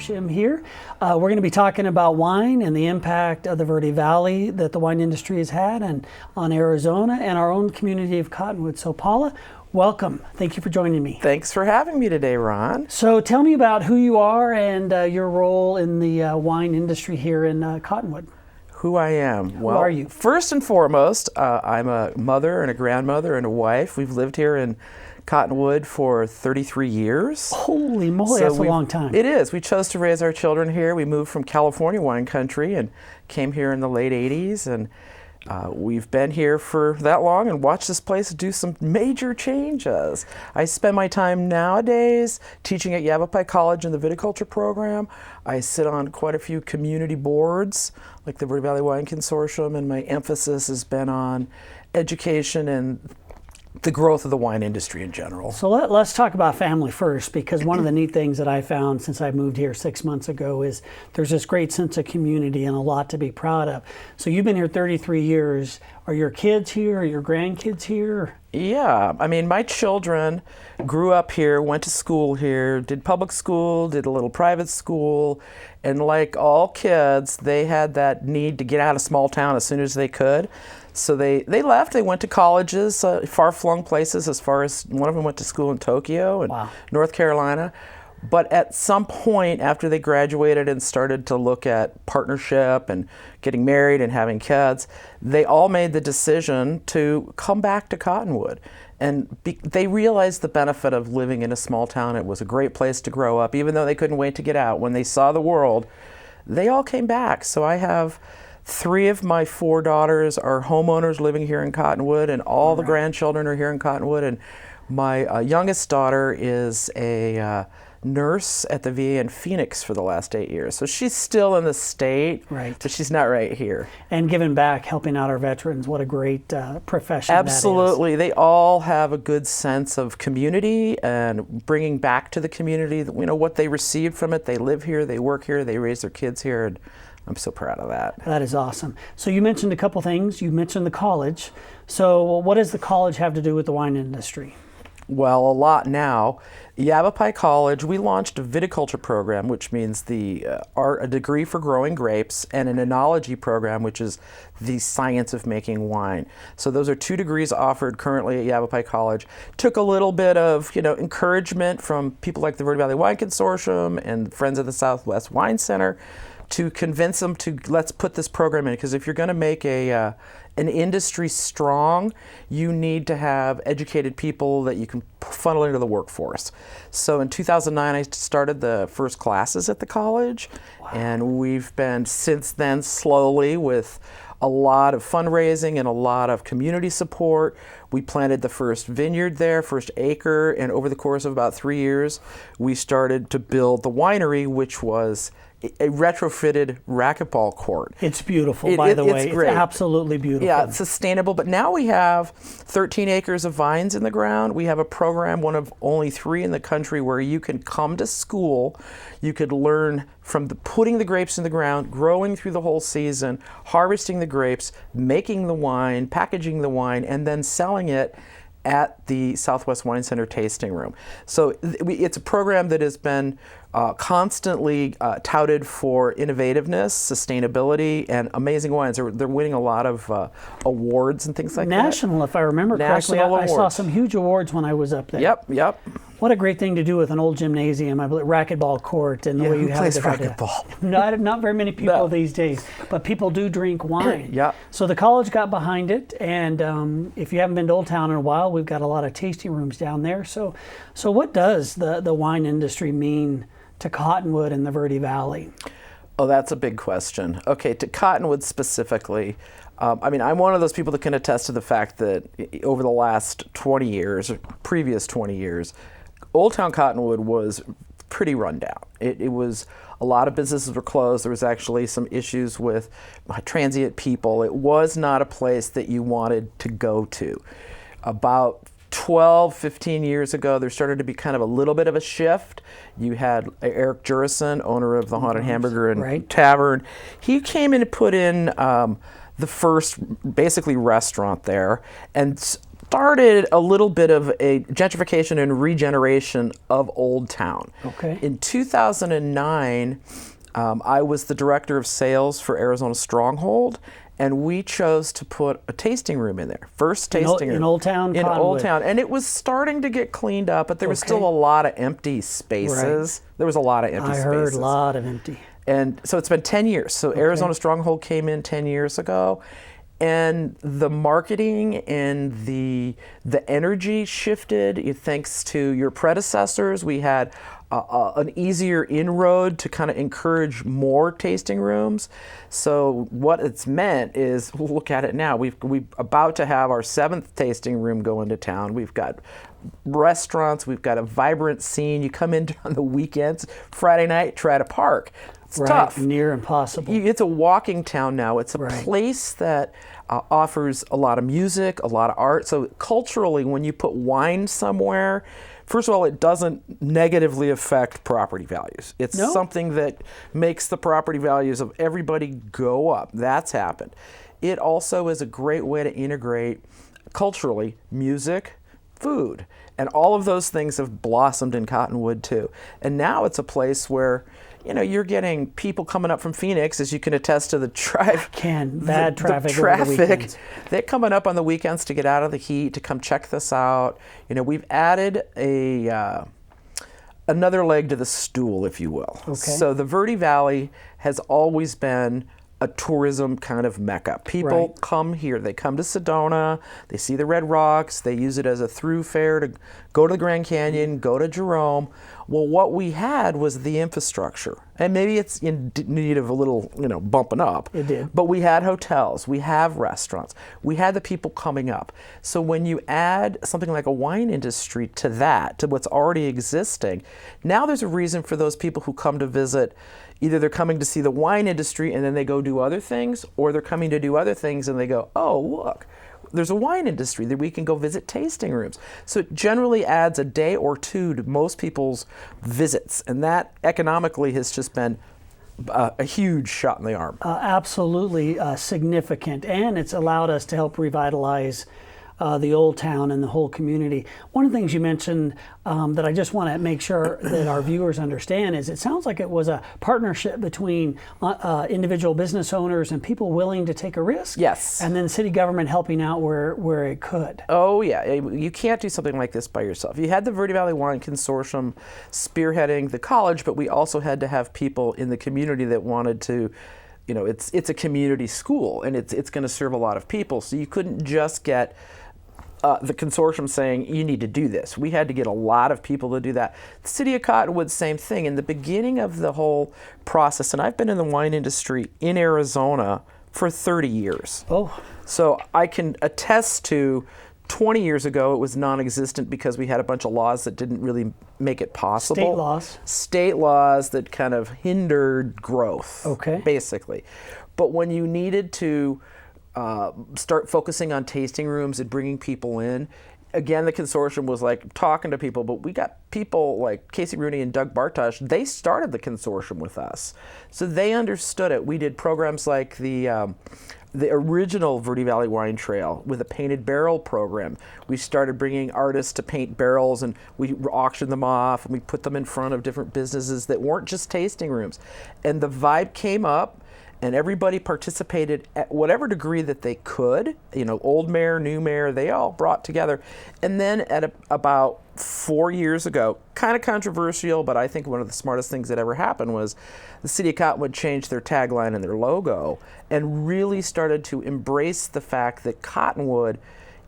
Consortium here. We're going to be talking about wine and the impact of the Verde Valley that the wine industry has had and on Arizona and our own community of Cottonwood. So Paula, welcome. Thank you for joining me. Thanks for having me today, Ron. So tell me about who you are and your role in the wine industry here in Cottonwood. Who I am? Who are you? First and foremost, I'm a mother and a grandmother and a wife. We've lived here in Cottonwood for 33 years. Holy moly, that's a long time. It is. We chose to raise our children here. We moved from California wine country and came here in the late 80s. And we've been here for that long and watched this place do some major changes. I spend my time nowadays teaching at Yavapai College in the viticulture program. I sit on quite a few community boards like the Verde Valley Wine Consortium, and my emphasis has been on education and the growth of the wine industry in general. So let's talk about family first, because one of the neat things that I found since I moved here 6 months ago is there's this great sense of community and a lot to be proud of. So you've been here 33 years. Are your kids here? Are your grandkids here? Yeah, I mean, my children grew up here, went to school here, did public school, did a little private school, and like all kids, they had that need to get out of small town as soon as they could. So they left, they went to colleges, far-flung places, as far as one of them went to school in Tokyo and Wow. North Carolina. But at some point after they graduated and started to look at partnership and getting married and having kids, they all made the decision to come back to Cottonwood. And they realized the benefit of living in a small town. It was a great place to grow up, even though they couldn't wait to get out. When they saw the world, they all came back. So I have 3 of my 4 daughters are homeowners living here in Cottonwood, and all the grandchildren are here in Cottonwood. And my youngest daughter is a nurse at the VA in Phoenix for the last 8 years. So she's still in the state, Right. but she's not right here. And giving back, helping out our veterans, what a great profession Absolutely. They all have a good sense of community and bringing back to the community, you know, what they received from it. They live here, they work here, they raise their kids here, and I'm so proud of that. That is awesome. So you mentioned a couple things. You mentioned the college. So what does the college have to do with the wine industry? Well, a lot now. Yavapai College, we launched a viticulture program, which means a degree for growing grapes, and an enology program, which is the science of making wine. So those are 2 degrees offered currently at Yavapai College. Took a little bit of encouragement from people like the Verde Valley Wine Consortium and Friends of the Southwest Wine Center to convince them to let's put this program in, because if you're going to make an industry strong, you need to have educated people that you can funnel into the workforce. So in 2009, I started the first classes at the college. Wow. And we've been since then slowly, with a lot of fundraising and a lot of community support. We planted the first vineyard there, first acre, and over the course of about 3 years, we started to build the winery, which was a retrofitted racquetball court. It's beautiful, by the way. It's great. It's absolutely beautiful. Yeah, it's sustainable. But now we have 13 acres of vines in the ground. We have a program, one of only 3 in the country, where you can come to school. You could learn from putting the grapes in the ground, growing through the whole season, harvesting the grapes, making the wine, packaging the wine, and then selling it at the Southwest Wine Center tasting room. So it's a program that has been constantly touted for innovativeness, sustainability, and amazing wines. They're winning a lot of awards and things like that. National, if I remember correctly. I saw some huge awards when I was up there. Yep. What a great thing to do with an old gymnasium, I believe, racquetball court, and the way you have it. Who plays racquetball? Not very many people these days, but people do drink wine. Yeah. So the college got behind it, and if you haven't been to Old Town in a while, we've got a lot of tasting rooms down there. So what does the wine industry mean to Cottonwood and the Verde Valley? Oh, that's a big question. Okay, to Cottonwood specifically, I'm one of those people that can attest to the fact that over the last 20 years, or previous 20 years, Old Town Cottonwood was pretty run down. It was, a lot of businesses were closed. There was actually some issues with transient people. It was not a place that you wanted to go to. About 12, 15 years ago, there started to be kind of a little bit of a shift. You had Eric Jurison, owner of the Haunted Hamburger and Tavern. He came in and put in the first basically restaurant there, and started a little bit of a gentrification and regeneration of Old Town. Okay. In 2009, I was the director of sales for Arizona Stronghold, and we chose to put a tasting room in there. First tasting room. In Old Town, In Cottonwood. Old Town. And it was starting to get cleaned up, but there was Okay. still a lot of empty spaces. Right. There was a lot of empty I spaces. heard a lot of empty. And so it's been 10 years. So Arizona Stronghold came in 10 years ago. And the marketing and the energy shifted thanks to your predecessors. We had an easier inroad to kind of encourage more tasting rooms. So what it's meant is, look at it now. We're about to have our 7th tasting room go into town. We've got restaurants. We've got a vibrant scene. You come in on the weekends, Friday night, try to park. It's tough. Near impossible. It's a walking town now. It's a Right. place that offers a lot of music, a lot of art. So culturally, when you put wine somewhere, first of all, it doesn't negatively affect property values. It's No. something that makes the property values of everybody go up. That's happened. It also is a great way to integrate culturally music, food, and all of those things have blossomed in Cottonwood too. And now it's a place where you're getting people coming up from Phoenix, as you can attest to the Bad traffic over the weekends. They're coming up on the weekends to get out of the heat, to come check this out. We've added another leg to the stool, if you will. Okay. So the Verde Valley has always been a tourism kind of mecca. People Right. come here. They come to Sedona. They see the Red Rocks. They use it as a thoroughfare to go to the Grand Canyon, go to Jerome. Well, what we had was the infrastructure. And maybe it's in need of a little, bumping up. It did. But we had hotels. We have restaurants. We had the people coming up. So when you add something like a wine industry to that, to what's already existing, now there's a reason for those people who come to visit. Either they're coming to see the wine industry and then they go do other things, or they're coming to do other things and they go, oh, look, there's a wine industry that we can go visit tasting rooms. So it generally adds a day or two to most people's visits. And that economically has just been a huge shot in the arm. Absolutely significant. And it's allowed us to help revitalize the Old Town and the whole community. One of the things you mentioned that I just want to make sure that our viewers understand is it sounds like it was a partnership between individual business owners and people willing to take a risk. Yes. And then city government helping out where it could. Oh, yeah. You can't do something like this by yourself. You had the Verde Valley Wine Consortium spearheading the college, but we also had to have people in the community that wanted to, it's a community school, and it's going to serve a lot of people. So you couldn't just get the consortium saying, you need to do this. We had to get a lot of people to do that. The city of Cottonwood, same thing. In the beginning of the whole process, and I've been in the wine industry in Arizona for 30 years. Oh. So I can attest to 20 years ago, it was non-existent because we had a bunch of laws that didn't really make it possible. State laws. State laws that kind of hindered growth, basically. But when you needed to start focusing on tasting rooms and bringing people in, again, the consortium was like talking to people, but we got people like Casey Rooney and Doug Bartosh. They started the consortium with us. So they understood it. We did programs like the original Verde Valley Wine Trail with a painted barrel program. We started bringing artists to paint barrels, and we auctioned them off, and we put them in front of different businesses that weren't just tasting rooms. And the vibe came up, and everybody participated at whatever degree that they could. Old mayor, new mayor, they all brought together. And then at about 4 years ago, kind of controversial, but I think one of the smartest things that ever happened was the city of Cottonwood changed their tagline and their logo and really started to embrace the fact that Cottonwood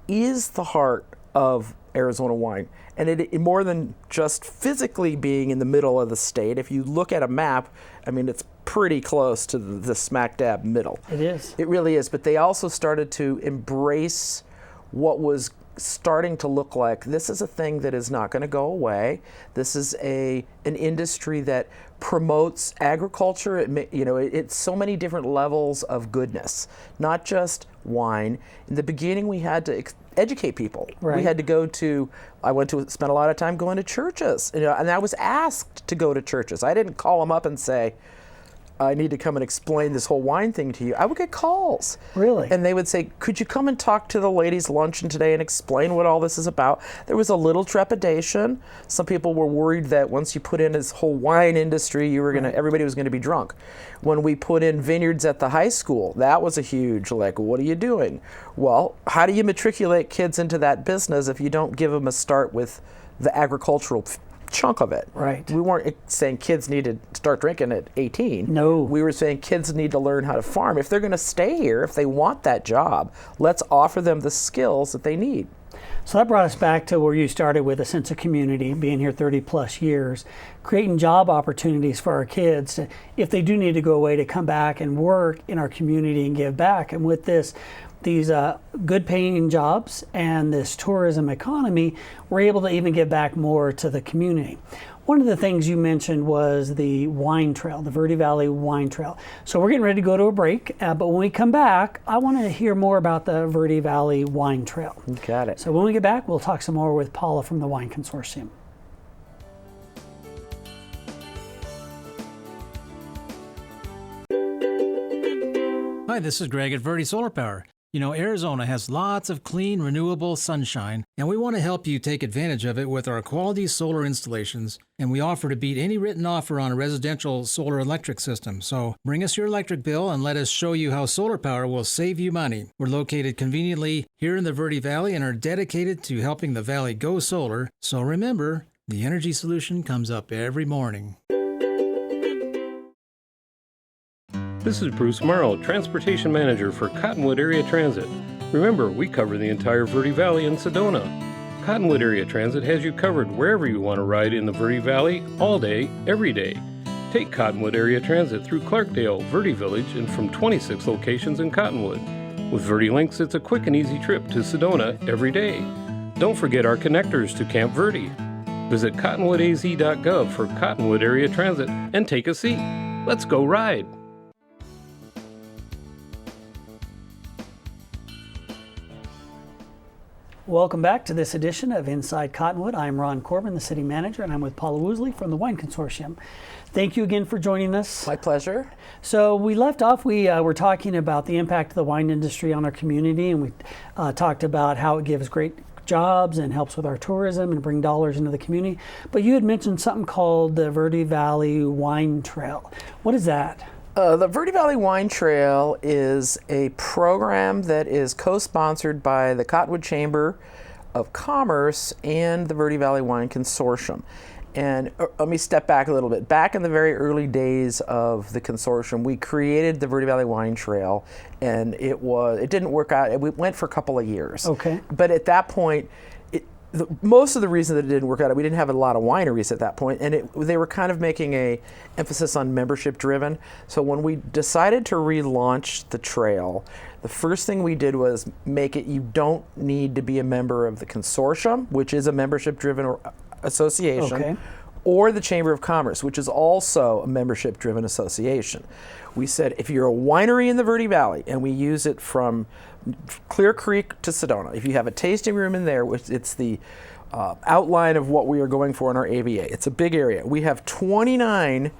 is the heart of Arizona wine. And it more than just physically being in the middle of the state. If you look at a map, it's pretty close to the smack dab middle. It is. It really is. But they also started to embrace what was starting to look like this is a thing that is not going to go away. This is an industry that promotes agriculture. It's so many different levels of goodness, not just wine. In the beginning, we had to educate people. Right. We had to spend a lot of time going to churches, and I was asked to go to churches. I didn't call them up and say, I need to come and explain this whole wine thing to you, I would get calls. Really? And they would say, could you come and talk to the ladies' luncheon today and explain what all this is about? There was a little trepidation. Some people were worried that once you put in this whole wine industry, you were gonna, everybody was gonna be drunk. When we put in vineyards at the high school, that was a huge, like, what are you doing? Well, how do you matriculate kids into that business if you don't give them a start with the agricultural chunk of it? Right. We weren't saying kids need to start drinking at 18. No. We were saying kids need to learn how to farm. If they're going to stay here, if they want that job, let's offer them the skills that they need. So that brought us back to where you started with a sense of community, being here 30 plus years, creating job opportunities for our kids, if they do need to go away, to come back and work in our community and give back. And with these good paying jobs and this tourism economy, we're able to even give back more to the community. One of the things you mentioned was the wine trail, the Verde Valley Wine Trail. So we're getting ready to go to a break, but when we come back, I want to hear more about the Verde Valley Wine Trail. You got it. So when we get back, we'll talk some more with Paula from the Wine Consortium. Hi, this is Greg at Verde Solar Power. You know, Arizona has lots of clean, renewable sunshine, and we want to help you take advantage of it with our quality solar installations, and we offer to beat any written offer on a residential solar electric system. So bring us your electric bill and let us show you how solar power will save you money. We're located conveniently here in the Verde Valley and are dedicated to helping the valley go solar. So remember, the energy solution comes up every morning. This is Bruce Morrow, Transportation Manager for Cottonwood Area Transit. Remember, we cover the entire Verde Valley and Sedona. Cottonwood Area Transit has you covered wherever you want to ride in the Verde Valley, all day, every day. Take Cottonwood Area Transit through Clarkdale, Verde Village, and from 26 locations in Cottonwood. With Verde Links, it's a quick and easy trip to Sedona every day. Don't forget our connectors to Camp Verde. Visit cottonwoodaz.gov for Cottonwood Area Transit and take a seat. Let's go ride! Welcome back to this edition of Inside Cottonwood. I'm Ron Corbin, the City Manager, and I'm with Paula Woolsey from the Wine Consortium. Thank you again for joining us. My pleasure. So we left off, we were talking about the impact of the wine industry on our community, and we talked about how it gives great jobs and helps with our tourism and bring dollars into the community. But you had mentioned something called the Verde Valley Wine Trail. What is that? The Verde Valley Wine Trail is a program that is co-sponsored by the Cottonwood Chamber of Commerce and the Verde Valley Wine Consortium. And let me step back a little bit. Back in the very early days of the consortium, we created the Verde Valley Wine Trail, and it didn't work out. We went for a couple of years. Okay. But at that point, most of the reason that it didn't work out, we didn't have a lot of wineries at that point, and they were kind of making a emphasis on membership driven. So when we decided to relaunch the trail, the first thing we did was make it, you don't need to be a member of the consortium, which is a membership driven association, Okay. or the Chamber of Commerce, which is also a membership driven association. We said if you're a winery in the Verde Valley, and we use it from Clear Creek to Sedona, if you have a tasting room in there, which it's the outline of what we are going for in our AVA. It's a big area. We have 29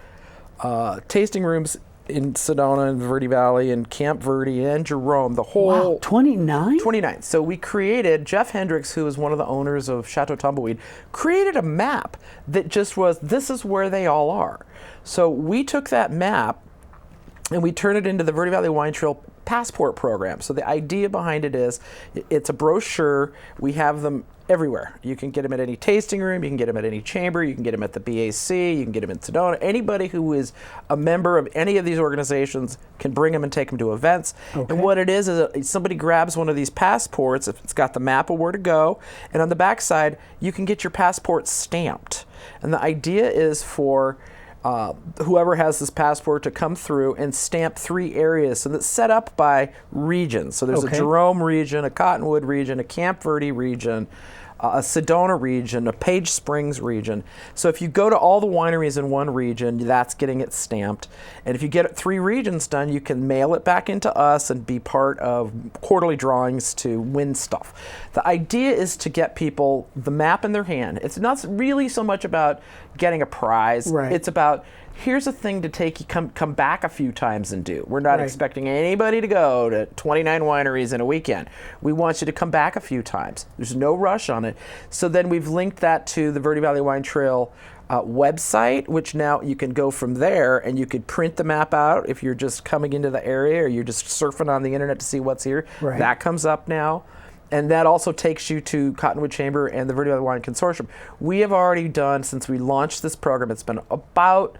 tasting rooms in Sedona and Verde Valley and Camp Verde and Jerome, the whole... Wow, 29? 29. So we created, Jeff Hendricks, who is one of the owners of Chateau Tumbleweed, created a map that just was, this is where they all are. So we took that map and we turned it into the Verde Valley Wine Trail passport program. So the idea behind it is, it's a brochure. We have them everywhere. You can get them at any tasting room, you can get them at any chamber, you can get them at the BAC, you can get them in Sedona. Anybody who is a member of any of these organizations can bring them and take them to events. Okay. And what it is somebody grabs one of these passports, if it's got the map of where to go, and on the back side, you can get your passport stamped. And the idea is for whoever has this passport to come through and stamp 3 areas. So that's set up by regions. So there's Okay. a Jerome region, a Cottonwood region, a Camp Verde region, a Sedona region, a Page Springs region. So if you go to all the wineries in one region, that's getting it stamped. And if you get 3 regions done, you can mail it back into us and be part of quarterly drawings to win stuff. The idea is to get people the map in their hand. It's not really so much about getting a prize. Right. It's about here's a thing to take you come back a few times and do. We're not Right. expecting anybody to go to 29 wineries in a weekend. We want you to come back a few times. There's no rush on it. So then we've linked that to the Verde Valley Wine Trail website, which now you can go from there and you could print the map out if you're just coming into the area or you're just surfing on the internet to see what's here. Right. That comes up now. And that also takes you to Cottonwood Chamber and the Verde Valley Wine Consortium. We have already done, since we launched this program, it's been about,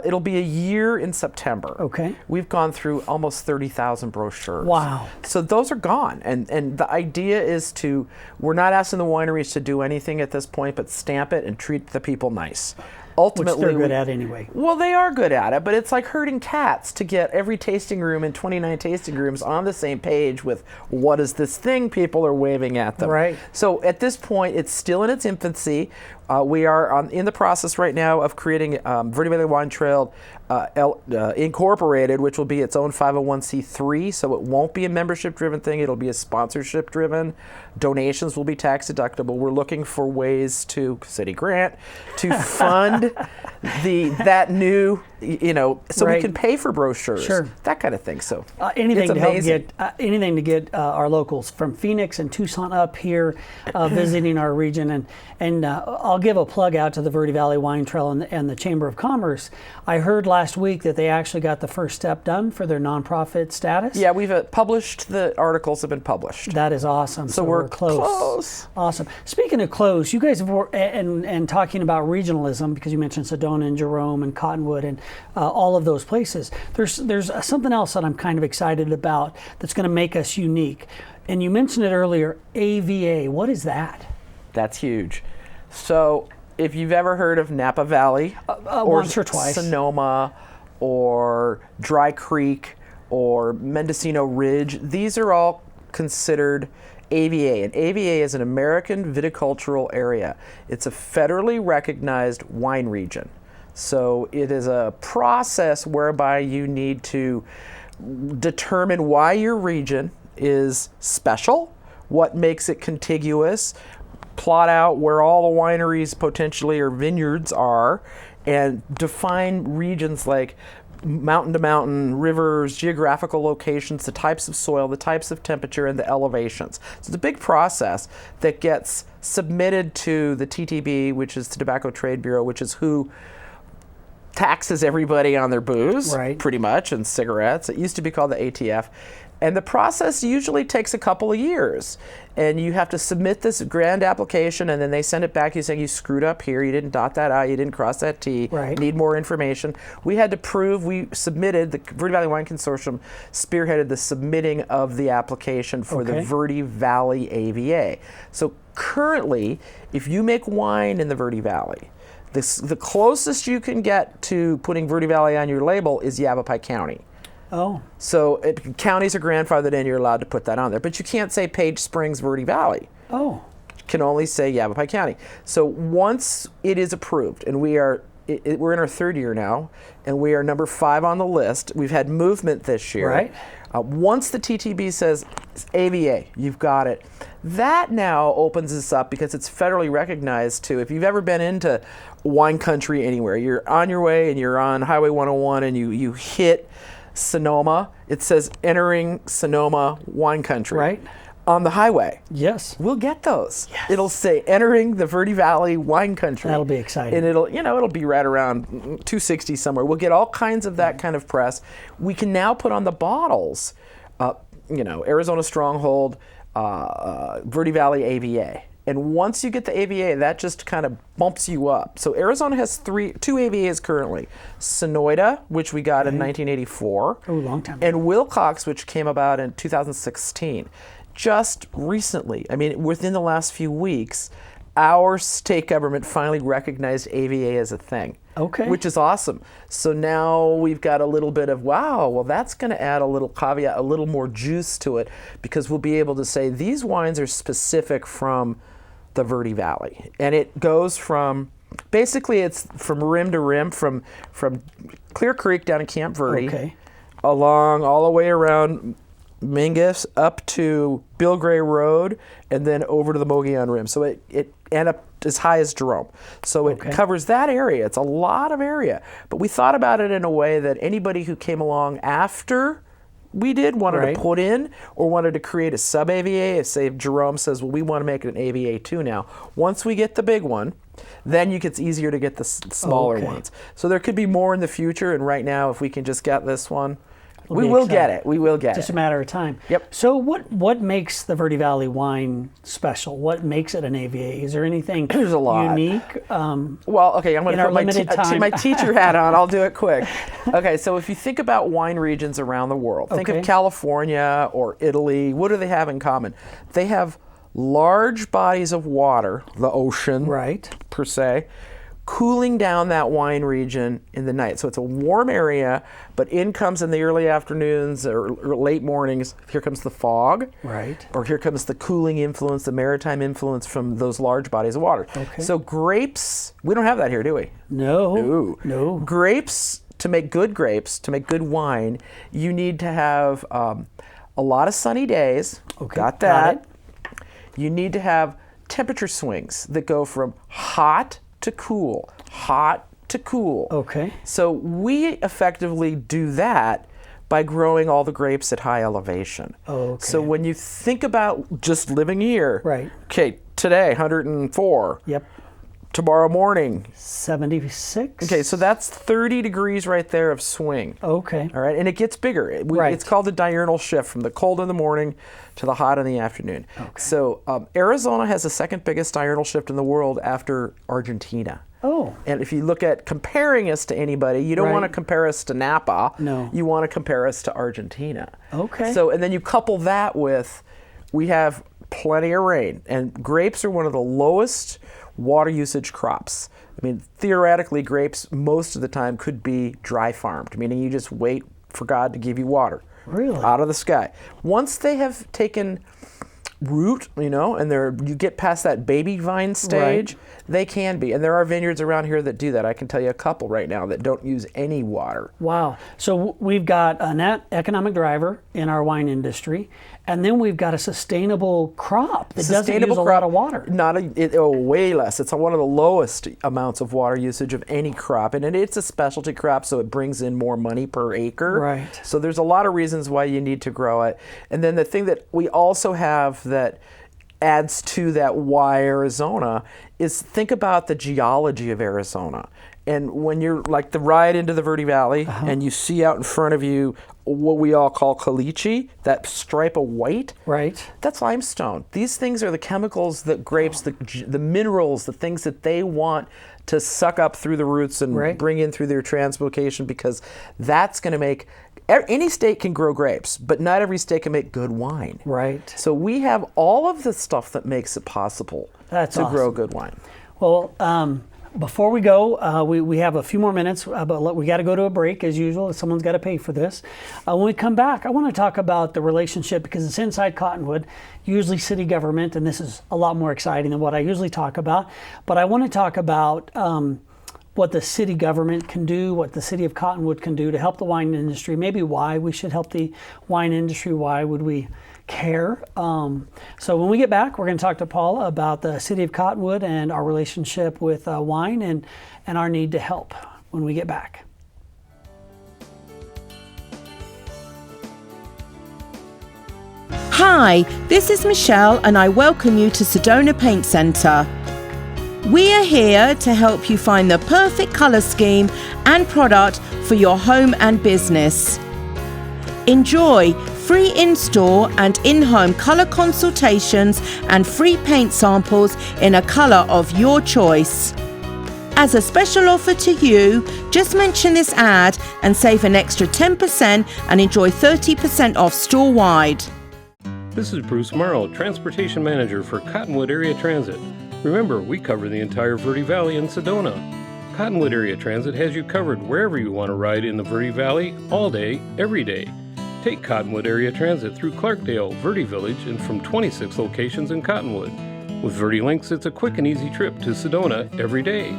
it'll be a year in September. Okay. We've gone through almost 30,000 brochures. Wow. So those are gone. And the idea is we're not asking the wineries to do anything at this point, but stamp it and treat the people nice. Ultimately, Which they're good at anyway. Well, they are good at it, but it's like herding cats to get every tasting room in 29 tasting rooms on the same page with what is this thing people are waving at them. Right. So at this point, it's still in its infancy. We are in the process right now of creating Verde Valley Wine Trail Incorporated, which will be its own 501c3, so it won't be a membership-driven thing. It'll be a sponsorship-driven. Donations will be tax-deductible. We're looking for ways city grant, to fund that new, so Right. we can pay for brochures, Sure. that kind of thing. So Anything it's to help amazing. get our locals from Phoenix and Tucson up here visiting our region, and I'll give a plug out to the Verde Valley Wine Trail and the Chamber of Commerce. I heard last week that they actually got the first step done for their nonprofit status. Yeah, we've published, the articles have been published. That is awesome. So we're close. Awesome. Speaking of close, you guys have and talking about regionalism, because you mentioned Sedona and Jerome and Cottonwood and all of those places. There's something else that I'm kind of excited about that's going to make us unique. And you mentioned it earlier, AVA. What is that? That's huge. So if you've ever heard of Napa Valley, once or twice. Sonoma, or Dry Creek, or Mendocino Ridge, these are all considered AVA. And AVA is an American viticultural area. It's a federally recognized wine region. So it is a process whereby you need to determine why your region is special, what makes it contiguous, plot out where all the wineries potentially or vineyards are, and define regions like mountain to mountain, rivers, geographical locations, the types of soil, the types of temperature, and the elevations. So it's a big process that gets submitted to the TTB, which is the Tobacco Trade Bureau, which is who taxes everybody on their booze, Right. pretty much, and cigarettes. It used to be called the ATF. And the process usually takes a couple of years. And you have to submit this grand application, and then they send it back. You saying you screwed up here, you didn't dot that I, you didn't cross that T, Right. need more information. We had to prove, we submitted, the Verde Valley Wine Consortium spearheaded the submitting of the application for the Okay. Verde Valley AVA. So currently, if you make wine in the Verde Valley, the closest you can get to putting Verde Valley on your label is Yavapai County. Oh, So counties are grandfathered in, you're allowed to put that on there. But you can't say Page Springs, Verde Valley. oh, You can only say Yavapai County. So once it is approved, and we're in our third year now, and we are number 5 on the list. We've had movement this year. Right. Once the TTB says AVA, you've got it. That now opens us up because it's federally recognized to, if you've ever been into wine country anywhere, you're on your way and you're on Highway 101 and you hit Sonoma, it says entering Sonoma wine country. Right. On the highway. yes. We'll get those. It'll say entering the Verde Valley wine country. That'll be exciting. And it'll be right around 260 somewhere. We'll get all kinds of that kind of press. We can now put on the bottles, Arizona Stronghold, Verde Valley AVA. And once you get the AVA, that just kind of bumps you up. So Arizona has two AVAs currently. Sonoida, which we got in 1984. Oh, long time ago. And Wilcox, which came about in 2016. Just recently, within the last few weeks, our state government finally recognized AVA as a thing. Okay. Which is awesome. So now we've got a little bit of, wow, well, that's going to add a little caveat, a little more juice to it, because we'll be able to say these wines are specific from the Verde Valley. And it goes from, basically it's from rim to rim, from Clear Creek down in Camp Verde, Okay. along all the way around Mingus up to Bill Gray Road and then over to the Mogollon Rim. So it and up as high as Jerome. So it covers that area. It's a lot of area. But we thought about it in a way that anybody who came along after we wanted to put in or wanted to create a sub-AVA, say if Jerome says, well, we want to make it an AVA too now. Once we get the big one, then it's easier to get the smaller ones. So there could be more in the future, and right now, if we can just get this one, we will get it. We will get it. Just a matter of time. Yep. So what makes the Verde Valley wine special? What makes it an AVA? Is there anything There's a lot. unique? Well, okay, I'm going to put my teacher hat on. I'll do it quick. Okay, so if you think about wine regions around the world, think of California or Italy. What do they have in common? They have large bodies of water, the ocean, per se, cooling down that wine region in the night. So it's a warm area, but in comes in the early afternoons or late mornings, here comes the fog. Or here comes the cooling influence, the maritime influence from those large bodies of water. So grapes, we don't have that here, do we? No. Grapes, to make good wine, you need to have a lot of sunny days. Got that. You need to have temperature swings that go from hot to cool. So we effectively do that by growing all the grapes at high elevation. So when you think about just living here, okay, today 104. Tomorrow morning 76. Okay, so that's 30 degrees right there of swing. All right, and it gets bigger. It's called the diurnal shift from the cold in the morning to the hot in the afternoon. So Arizona has the second biggest diurnal shift in the world after Argentina. And if you look at comparing us to anybody, you don't want to compare us to Napa. You want to compare us to Argentina. So, and then you couple that with, we have plenty of rain, and grapes are one of the lowest water usage crops. I mean, theoretically, grapes most of the time could be dry farmed, meaning you just wait for God to give you water out of the sky. Once they have taken root, and you get past that baby vine stage, they can be. And there are vineyards around here that do that. I can tell you a couple right now that don't use any water. Wow. So we've got an economic driver in our wine industry, and then we've got a sustainable crop that doesn't use a lot of water. Way less. It's one of the lowest amounts of water usage of any crop. And it's a specialty crop, so it brings in more money per acre. So there's a lot of reasons why you need to grow it. And then the thing that we also have that adds to that why Arizona is, think about the geology of Arizona. And when you're like the ride into the Verde Valley and you see out in front of you what we all call caliche, that stripe of white, that's limestone. These things are the chemicals that grapes, the minerals, the things that they want to suck up through the roots and bring in through their translocation, because that's going to make, any state can grow grapes, but not every state can make good wine. So we have all of the stuff that makes it possible to grow good wine. Well, before we go, we have a few more minutes, but we got to go to a break as usual. Someone's got to pay for this. When we come back, I want to talk about the relationship, because it's Inside Cottonwood, usually city government, and this is a lot more exciting than what I usually talk about. But I want to talk about what the city government can do, what the city of Cottonwood can do to help the wine industry, maybe why we should help the wine industry, why would we care. So when we get back, we're going to talk to Paula about the city of Cottonwood and our relationship with wine and our need to help when we get back. Hi, this is Michelle and I welcome you to Sedona Paint Centre. We are here to help you find the perfect colour scheme and product for your home and business. Enjoy free in-store and in-home colour consultations and free paint samples in a colour of your choice. As a special offer to you, just mention this ad and save an extra 10% and enjoy 30% off store-wide. This is Bruce Morrow, Transportation Manager for Cottonwood Area Transit. Remember, we cover the entire Verde Valley and Sedona. Cottonwood Area Transit has you covered wherever you want to ride in the Verde Valley, all day, every day. Take Cottonwood Area Transit through Clarkdale, Verde Village, and from 26 locations in Cottonwood. With Verde Links, it's a quick and easy trip to Sedona every day.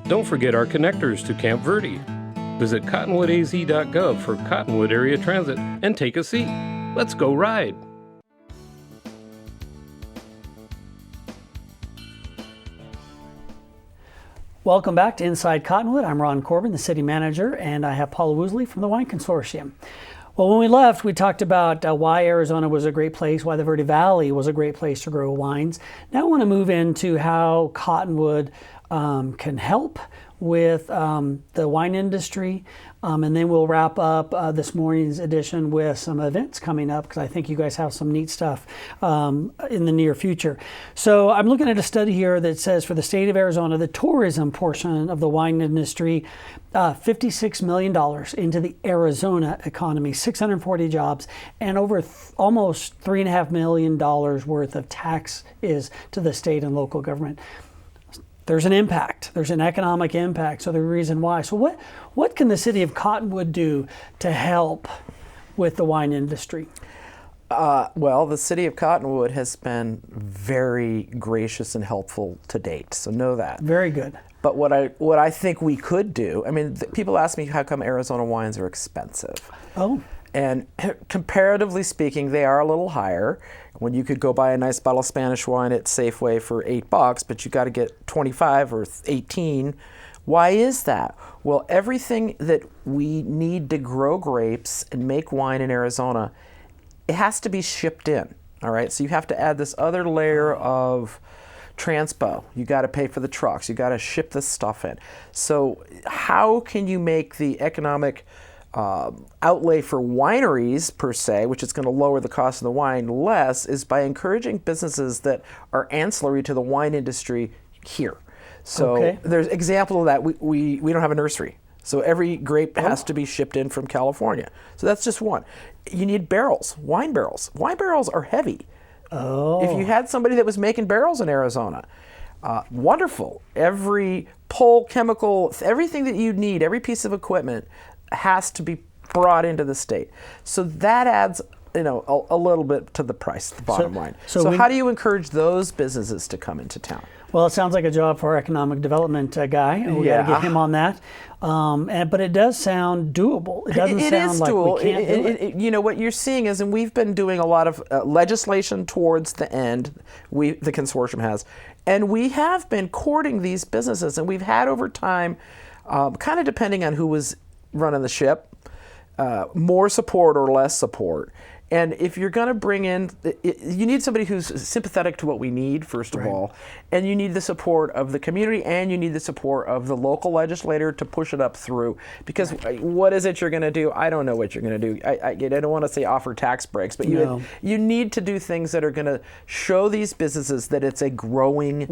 Don't forget our connectors to Camp Verde. Visit cottonwoodaz.gov for Cottonwood Area Transit and take a seat. Let's go ride. Welcome back to Inside Cottonwood. I'm Ron Corbin, the city manager, and I have Paula Woolsey from the Wine Consortium. Well, when we left, we talked about why Arizona was a great place, why the Verde Valley was a great place to grow wines. Now I want to move into how Cottonwood can help with the wine industry, and then we'll wrap up this morning's edition with some events coming up, because I think you guys have some neat stuff in the near future. So I'm looking at a study here that says for the state of Arizona, the tourism portion of the wine industry, $56 million into the Arizona economy, 640 jobs, and over almost $3.5 million worth of tax is to the state and local government. There's an impact. There's an economic impact. So the reason why. So what can the city of Cottonwood do to help with the wine industry? Well, the city of Cottonwood has been very gracious and helpful to date. So know that. Very good. But what I think we could do, I mean, people ask me how come Arizona wines are expensive. Oh. And comparatively speaking, they are a little higher. When you could go buy a nice bottle of Spanish wine at Safeway for $8, but you got to get 25 or 18. Why is that? Well, everything that we need to grow grapes and make wine in Arizona, it has to be shipped in. All right, so you have to add this other layer of transpo. You got to pay for the trucks. You got to ship this stuff in. So how can you make the economic outlay for wineries per se, which is going to lower the cost of the wine less, is by encouraging businesses that are ancillary to the wine industry here. So there's example of that. We don't have a nursery. So every grape has to be shipped in from California. So that's just one. You need barrels, wine barrels. Wine barrels are heavy. Oh. If you had somebody that was making barrels in Arizona, wonderful. Every pole, chemical, everything that you need, every piece of equipment has to be brought into the state. So that adds, a little bit to the price, the bottom line. So how do you encourage those businesses to come into town? Well, it sounds like a job for our economic development guy, and we got to get him on that. But it does sound doable. It doesn't sound like we can't do it. What you're seeing is, and we've been doing a lot of legislation towards the end, the consortium has, and we have been courting these businesses, and we've had over time, kind of depending on who was running the ship, more support or less support. And if you're going to bring in, you need somebody who's sympathetic to what we need, first of all, and you need the support of the community, and you need the support of the local legislator to push it up through. Because what is it you're going to do? I don't know what you're going to do. I don't want to say offer tax breaks, but you need to do things that are going to show these businesses that it's a growing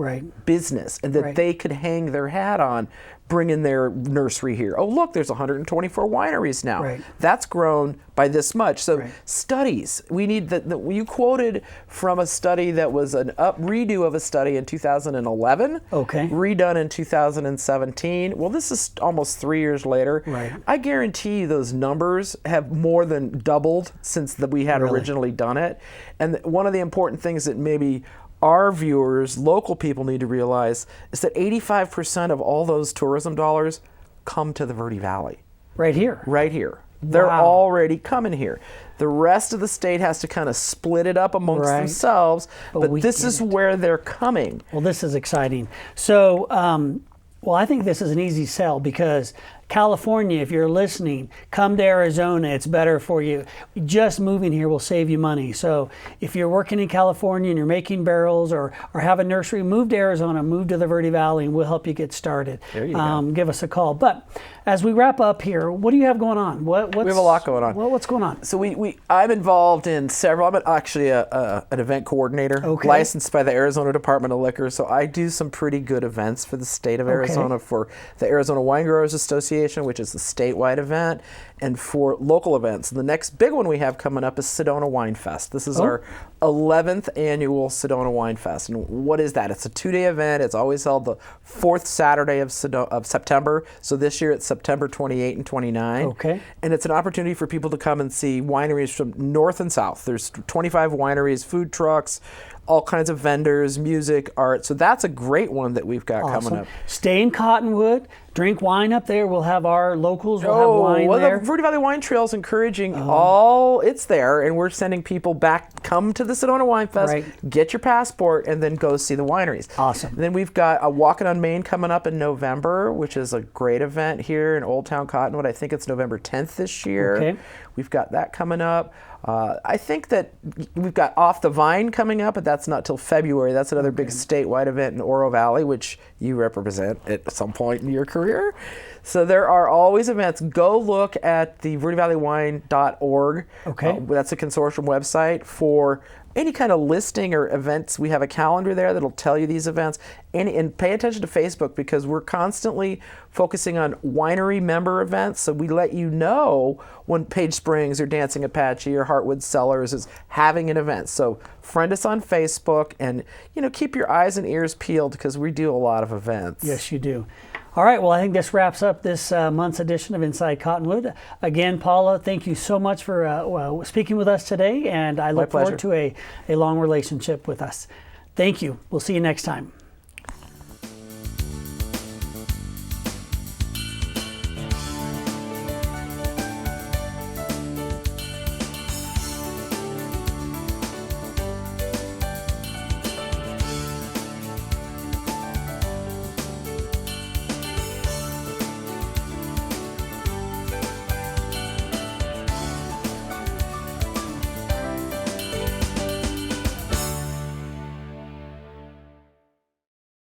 business and that they could hang their hat on. Bring in their nursery here. Oh, look, there's 124 wineries now. That's grown by this much. So studies, we need you quoted from a study that was an redo of a study in 2011, redone in 2017. Well, this is almost 3 years later. I guarantee you those numbers have more than doubled since we had originally done it. And one of the important things that maybe our viewers, local people, need to realize is that 85% of all those tourism dollars come to the Verde Valley. Right here? Right here. They're already coming here. The rest of the state has to kind of split it up amongst themselves, but this is where they're coming. Well, this is exciting. So, I think this is an easy sell, because California, if you're listening, come to Arizona. It's better for you. Just moving here will save you money. So if you're working in California and you're making barrels or have a nursery, move to Arizona, move to the Verde Valley, and we'll help you get started. There you go. Give us a call. But as we wrap up here, what do you have going on? We have a lot going on. What's going on? So I'm involved in several. I'm actually an event coordinator, licensed by the Arizona Department of Liquor. So I do some pretty good events for the state of Arizona, for the Arizona Wine Growers Association, which is the statewide event, and for local events. The next big one we have coming up is Sedona Wine Fest. This is our 11th annual Sedona Wine Fest. And what is that? It's a 2-day event. It's always held the 4th Saturday of September. So this year it's September 28 and 29. And it's an opportunity for people to come and see wineries from north and south. There's 25 wineries, food trucks, all kinds of vendors, music, art. So that's a great one that we've got coming up. Stay in Cottonwood. Drink wine up there. We'll have our locals. We'll have wine there. The Verde Valley Wine Trail is encouraging all. It's there, and we're sending people back. Come to the Sedona Wine Fest, get your passport, and then go see the wineries. Awesome. And then we've got a Walking on Main coming up in November, which is a great event here in Old Town Cottonwood. I think it's November 10th this year. Okay. We've got that coming up. I think that we've got Off the Vine coming up, but that's not till February. That's another big statewide event in Oro Valley, which you represent at some point in your career. So there are always events. Go look at the verdevalley.wine.org. Okay. That's a consortium website for any kind of listing or events. We have a calendar there that'll tell you these events. And pay attention to Facebook, because we're constantly focusing on winery member events. So we let you know when Page Springs or Dancing Apache or Heartwood Cellars is having an event. So friend us on Facebook, and keep your eyes and ears peeled, because we do a lot of events. Yes, you do. All right, well, I think this wraps up this month's edition of Inside Cottonwood. Again, Paula, thank you so much for speaking with us today, and I look forward to a long relationship with us. Thank you. We'll see you next time.